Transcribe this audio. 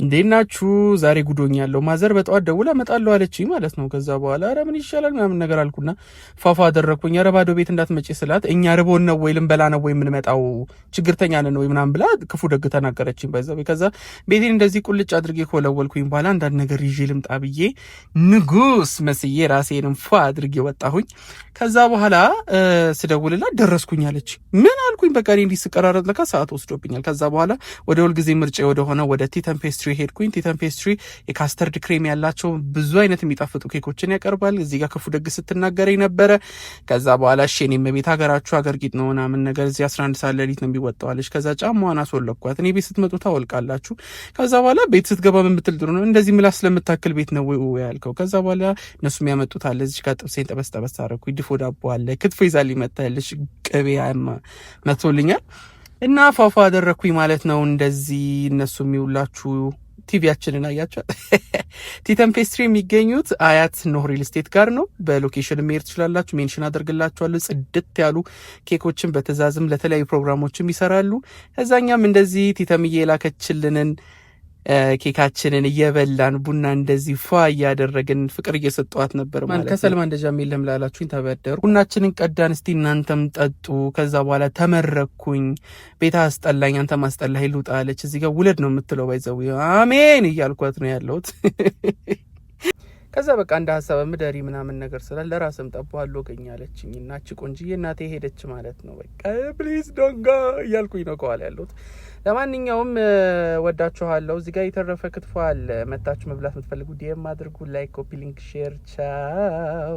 እንዴናችሁ ዛሬ ጉዶኛለሁ ማዘር በጠዋት ደውላ እመጣለሁ አለችኝ ማለት ነው። ከዛ በኋላ ኧረ ምን ይሻላል ምናምን ነገር አልኩና ፋፋ አደረኩኝ። ኧረ ባዶ ቤት እንዳትመጪ ስላት እኛ ርቦን ነው ወይ ልንበላ ነው ወይ የምንመጣው ችግርተኛ ነን ወይ ምናምን ብላ ክፉ ደግ ተናገረችኝ። ከዛ ቤቴን እንደዚህ ቁልጭ አድርጌ ኮለወልኩኝ። በኋላ አንዳንድ ነገር ይዤ ልምጣ ብዬ ንጉስ መስዬ ራሴንም ፏ አድርጌ ወጣሁኝ። ከዛ በኋላ ስደውልላት ደረስኩኝ አለች። ምን አልኩኝ በቃ እኔ እንዲህ ስቀራረጥ ለካ ሰዓት ወስዶብኛል። ከዛ በኋላ ወደ ሁልጊዜ ምርጫ ወደ ሆነ ወደ ቲተን ፔስትሪ ሄድኩኝ። ቲተን ፔስትሪ የካስተርድ ክሬም ያላቸው ብዙ አይነት የሚጣፍጡ ኬኮችን ያቀርባል። እዚህ ጋር ክፉ ደግ ስትናገረኝ ነበረ። ከዛ በኋላ እሺ እኔም ቤት ሀገራችሁ ሀገር ጌጥ ነው ምናምን ነገር እዚህ 11 ሰዓት ሌሊት ነው የሚወጣዋለች። ከዛ ጫማዋን አስወለኳት። እኔ ቤት ስትመጡ ታወልቃላችሁ። ከዛ በኋላ ቤት ስትገባ ምን ብትል ጥሩ ነው እንደዚህ ምላስ ስለምታክል ቤት ነው ወይ ያልከው። ከዛ በኋላ እነሱ የሚያመጡት አለ እዚህ ጋር ጥብሴን ጠበስ ጠበስ አደረኩኝ። ድፎ ዳቦ አለ፣ ክትፎ ይዛልኝ መታለች፣ ቅቤ መቶልኛል እና ፋፋ አደረኩኝ ማለት ነው። እንደዚህ እነሱ የሚውላችሁ ቲቪያችንን አያቸው። ቲተን ፔስትሪ የሚገኙት አያት ኖህ ሪል ስቴት ጋር ነው። በሎኬሽን መሄድ ትችላላችሁ። ሜንሽን አደርግላችኋለሁ። ጽድት ያሉ ኬኮችን በትእዛዝም ለተለያዩ ፕሮግራሞችም ይሰራሉ። ከዛኛም እንደዚህ ቲተምዬ የላከችልንን ኬካችንን እየበላን ቡና እንደዚህ ፏ እያደረግን ፍቅር እየሰጧት ነበር ማለት ነው። ከሰልማ እንደጃም የለም ላላችሁኝ ተበደሩ። ቡናችንን ቀዳን። እስቲ እናንተም ጠጡ። ከዛ በኋላ ተመረኩኝ። ቤታ አስጠላኝ፣ አንተ ማስጠላህ ይሉጣ አለች። እዚህ ጋር ውለድ ነው የምትለው ባይዘው አሜን እያልኳት ነው ያለሁት። ከዛ በቃ እንደ ሀሳብ ምደሪ ምናምን ነገር ስላለ ለራስም ጠባዋለሁ ገኛለችኝ። እናቺ ቆንጂዬ እናቴ ሄደች ማለት ነው። በቃ ፕሊዝ ዶንት ጎ እያልኩኝ ነው ከኋላ ያለሁት። ለማንኛውም ወዳችኋለሁ። እዚህ ጋር የተረፈ ክትፎ አለ። መታችሁ መብላት የምትፈልጉ ዲኤም አድርጉ። ላይክ፣ ኮፒ ሊንክ፣ ሼር። ቻው